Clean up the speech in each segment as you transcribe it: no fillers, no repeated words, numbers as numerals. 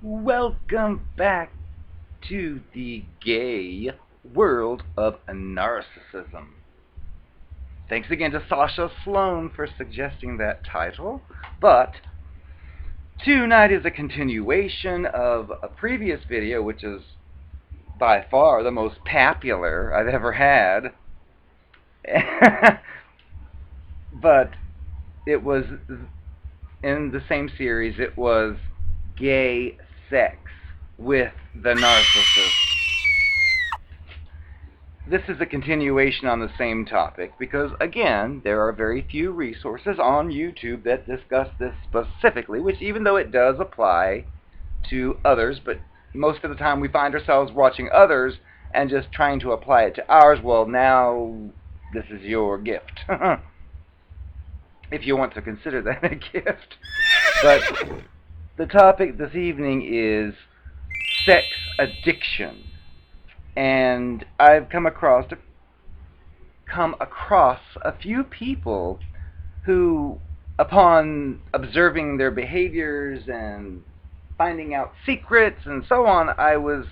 Welcome back to the gay world of narcissism. Thanks again to Sasha Sloan for suggesting that title. But tonight is a continuation of a previous video, which is by far the most popular I've ever had. But it was in the same series, it was gay sex with the narcissist. This is a continuation on the same topic because, again, there are very few resources on YouTube that discuss this specifically, which even though it does apply to others, but most of the time we find ourselves watching others and just trying to apply it to ours. Well, now this is your gift. If you want to consider that a gift. But the topic this evening is sex addiction. And I've come across a few people who, upon observing their behaviors and finding out secrets and so on, I was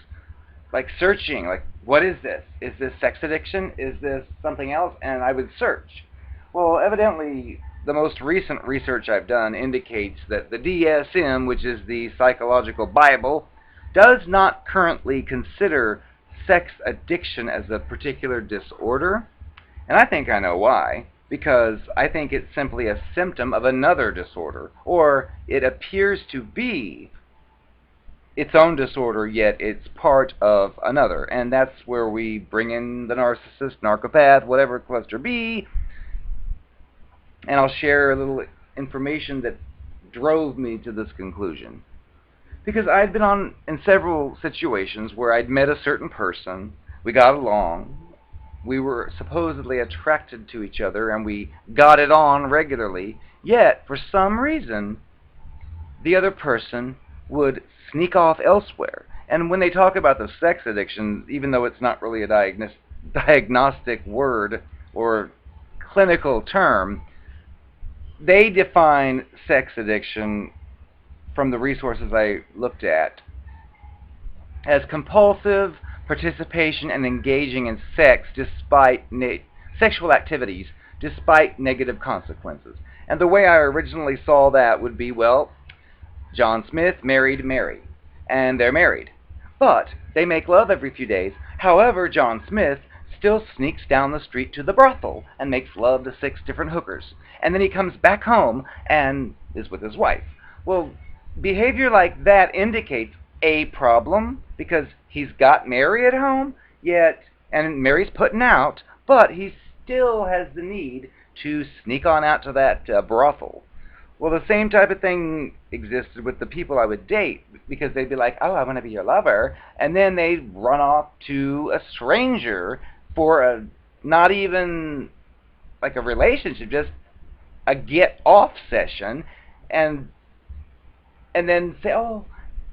like searching, like, what is this? Is this sex addiction? Is this something else? And I would search. Well, evidently, the most recent research I've done indicates that the DSM, which is the psychological Bible, does not currently consider sex addiction as a particular disorder. And I think I know why. Because I think it's simply a symptom of another disorder. Or it appears to be its own disorder, yet it's part of another. And that's where we bring in the narcissist, narcopath, whatever, cluster B. And I'll share a little information that drove me to this conclusion. Because I'd been in several situations where I'd met a certain person, we got along, we were supposedly attracted to each other, and we got it on regularly, yet, for some reason, the other person would sneak off elsewhere. And when they talk about the sex addiction, even though it's not really a diagnostic word or clinical term, they define sex addiction from the resources I looked at as compulsive participation and engaging in sex despite sexual activities despite negative consequences. And the way I originally saw that would be, well, John Smith married Mary, and they're married. But they make love every few days. However, John Smith still sneaks down the street to the brothel and makes love to 6 different hookers. And then he comes back home and is with his wife. Well, behavior like that indicates a problem because he's got Mary at home, and Mary's putting out, but he still has the need to sneak on out to that brothel. Well, the same type of thing existed with the people I would date, because they'd be like, oh, I want to be your lover, and then they'd run off to a stranger for not even like a relationship, just a get-off session, and then say, oh,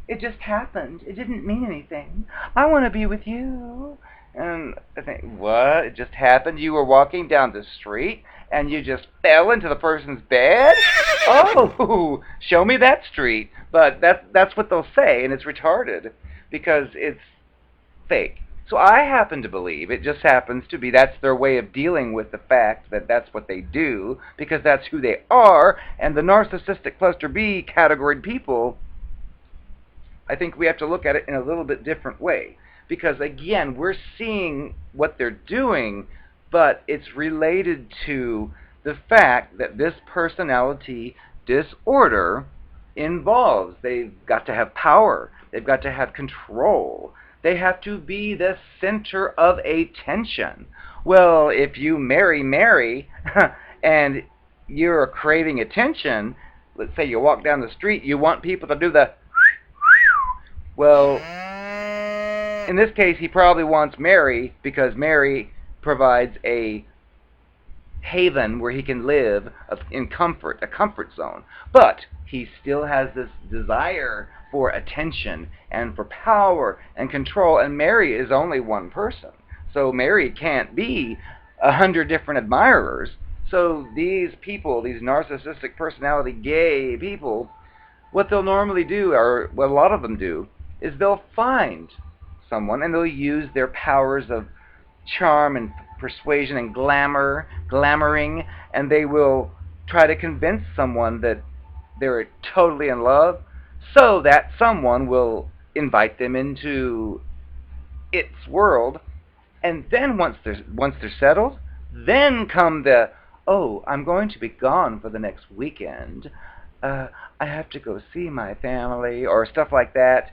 it just happened. It didn't mean anything. I want to be with you. And I think, what? It just happened? You were walking down the street and you just fell into the person's bed? Oh, show me that street. But that's what they'll say, and it's retarded because it's fake. So I happen to believe it just happens to be that's their way of dealing with the fact that that's what they do, because that's who they are. And the narcissistic cluster B category people, I think we have to look at it in a little bit different way. Because again, we're seeing what they're doing, but it's related to the fact that this personality disorder involves, they've got to have power, they've got to have control, they have to be the center of attention. Well, if you marry Mary and you're craving attention, let's say you walk down the street, you want people to do the well, in this case, he probably wants Mary because Mary provides a haven where he can live in comfort, a comfort zone. But he still has this desire for attention and for power and control, and Mary is only one person. So Mary can't be 100 different admirers. So these people, these narcissistic personality gay people, what they'll normally do, or what a lot of them do, is they'll find someone and they'll use their powers of charm and persuasion and glamoring, and they will try to convince someone that they're totally in love, so that someone will invite them into its world. And then once they're settled, then come the, oh, I'm going to be gone for the next weekend. I have to go see my family, or stuff like that.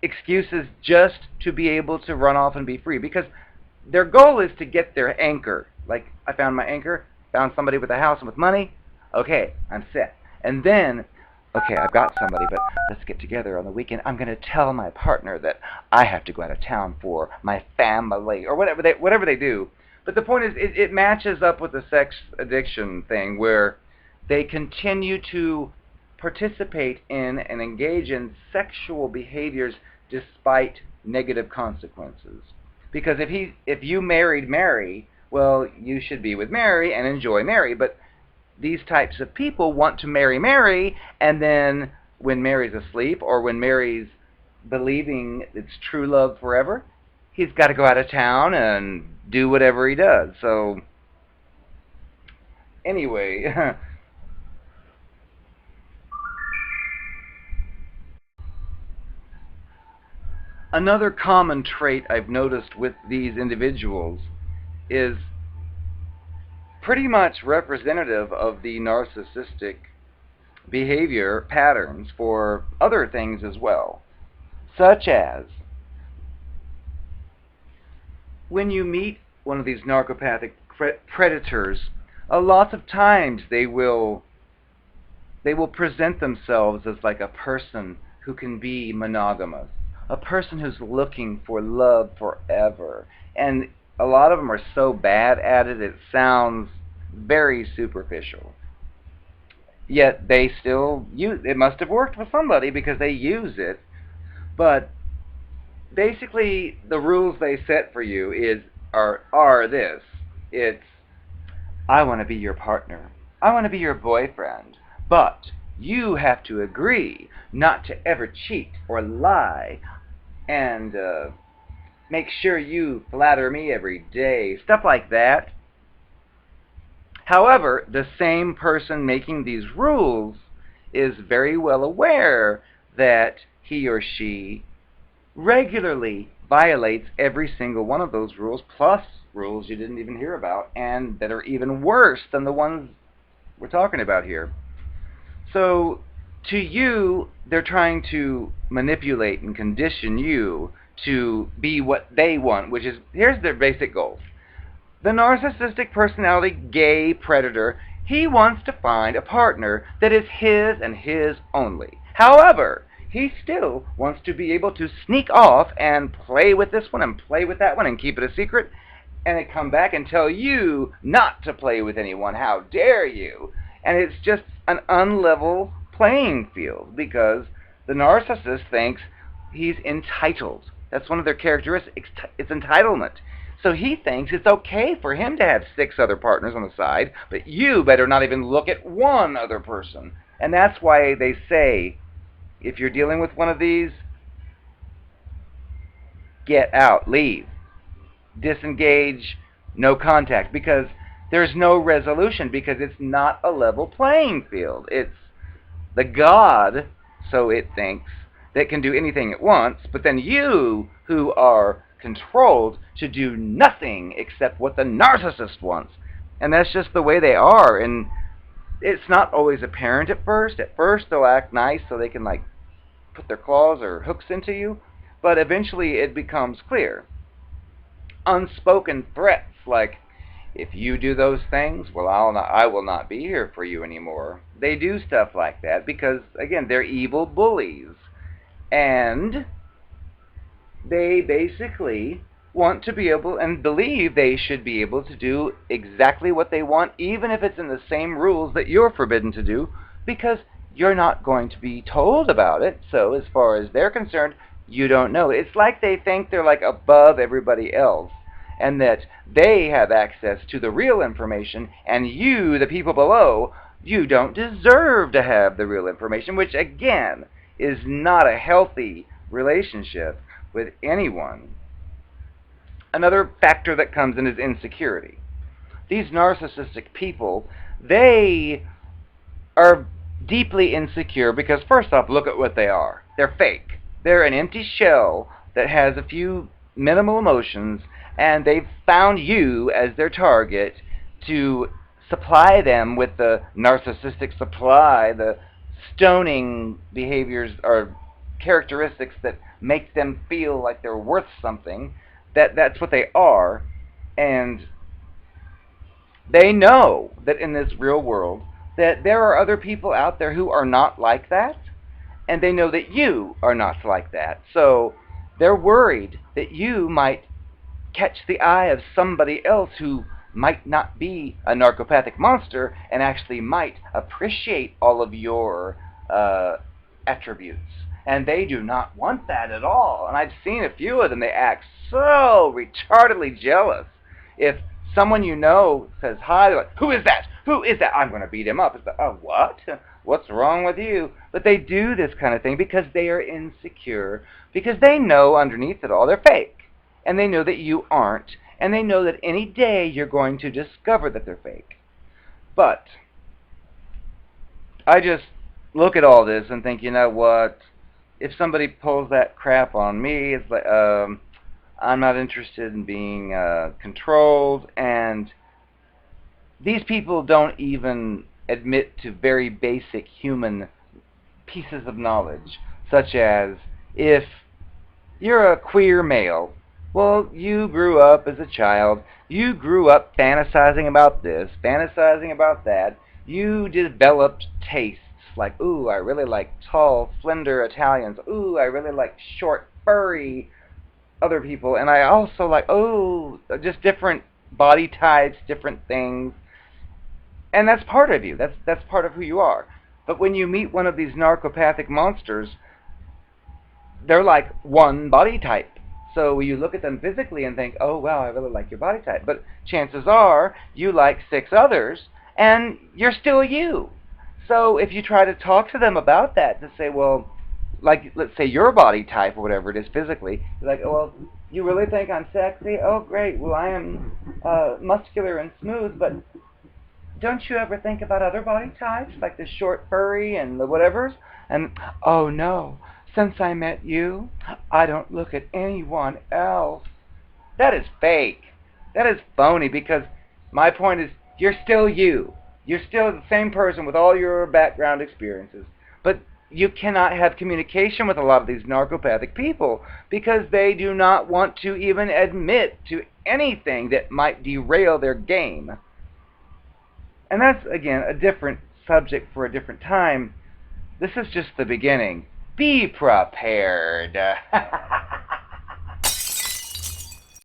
Excuses just to be able to run off and be free, because their goal is to get their anchor. Like, I found my anchor, found somebody with a house and with money. Okay, I'm set. And then, okay, I've got somebody, but let's get together on the weekend. I'm going to tell my partner that I have to go out of town for my family, or whatever they do. But the point is, it matches up with the sex addiction thing, where they continue to participate in and engage in sexual behaviors despite negative consequences. Because if you married Mary, well, you should be with Mary and enjoy Mary. But these types of people want to marry Mary, and then when Mary's asleep, or when Mary's believing it's true love forever, he's got to go out of town and do whatever he does. So anyway, another common trait I've noticed with these individuals is pretty much representative of the narcissistic behavior patterns for other things as well, such as when you meet one of these narcopathic predators, a lot of times they will present themselves as like a person who can be monogamous, a person who's looking for love forever. And a lot of them are so bad at it, it sounds very superficial. Yet they still use it. Must have worked with somebody because they use it. But basically, the rules they set for you are this. It's, I want to be your partner. I want to be your boyfriend. But you have to agree not to ever cheat or lie, and make sure you flatter me every day. Stuff like that. However, the same person making these rules is very well aware that he or she regularly violates every single one of those rules, plus rules you didn't even hear about, and that are even worse than the ones we're talking about here. So, to you, they're trying to manipulate and condition you to be what they want, which is, here's their basic goal. The narcissistic personality gay predator, he wants to find a partner that is his and his only. However, he still wants to be able to sneak off and play with this one and play with that one and keep it a secret, and then come back and tell you not to play with anyone. How dare you? And it's just an unlevel playing field, because the narcissist thinks he's entitled. That's one of their characteristics. It's entitlement. So he thinks it's okay for him to have 6 other partners on the side, but you better not even look at one other person. And that's why they say, if you're dealing with one of these, get out, leave, disengage, no contact, because there's no resolution, because it's not a level playing field. It's the God, so it thinks, that can do anything at once, but then you, who are controlled to do nothing except what the narcissist wants. And that's just the way they are, and it's not always apparent at first. At first they'll act nice so they can like put their claws or hooks into you, but eventually it becomes clear. Unspoken threats like, if you do those things, well, I will not be here for you anymore. They do stuff like that because, again, they're evil bullies. And they basically want to be able and believe they should be able to do exactly what they want, even if it's in the same rules that you're forbidden to do, because you're not going to be told about it. So as far as they're concerned, you don't know. It's like they think they're like above everybody else, and that they have access to the real information, and you, the people below, you don't deserve to have the real information, which again is not a healthy relationship with anyone. Another factor that comes in is insecurity. These narcissistic people, they are deeply insecure because, first off, look at what they are. They're fake. They're an empty shell that has a few minimal emotions, and they've found you as their target to supply them with the narcissistic supply, the stoning behaviors or characteristics that make them feel like they're worth something. That's what they are, and they know that in this real world that there are other people out there who are not like that, and they know that you are not like that. So they're worried that you might catch the eye of somebody else who might not be a narcopathic monster and actually might appreciate all of your attributes. And they do not want that at all. And I've seen a few of them. They act so retardedly jealous. If someone you know says hi, they're like, "Who is that? Who is that? I'm going to beat him up." It's like, "Oh, what? What's wrong with you?" But they do this kind of thing because they are insecure, because they know underneath it all they're fake. And they know that you aren't. And they know that any day you're going to discover that they're fake. But I just look at all this and think, you know what? If somebody pulls that crap on me, it's like, I'm not interested in being controlled. And these people don't even admit to very basic human pieces of knowledge, such as if you're a queer male, well, you grew up as a child, you grew up fantasizing about this, fantasizing about that, you developed tastes like, ooh, I really like tall, slender Italians, ooh, I really like short, furry other people, and I also like, oh, just different body types, different things. And that's part of you. That's part of who you are. But when you meet one of these narcopathic monsters, they're like one body type. So you look at them physically and think, oh, wow, I really like your body type. But chances are you like 6 others, and you're still you. So if you try to talk to them about that, to say, well, like, let's say your body type or whatever it is physically, you're like, oh, well, you really think I'm sexy? Oh, great. Well, I am muscular and smooth, but don't you ever think about other body types, like the short furry and the whatevers? And, oh no, since I met you, I don't look at anyone else. That is fake. That is phony, because my point is, you're still you. You're still the same person with all your background experiences. But you cannot have communication with a lot of these narcopathic people because they do not want to even admit to anything that might derail their game. And that's, again, a different subject for a different time. This is just the beginning. Be prepared.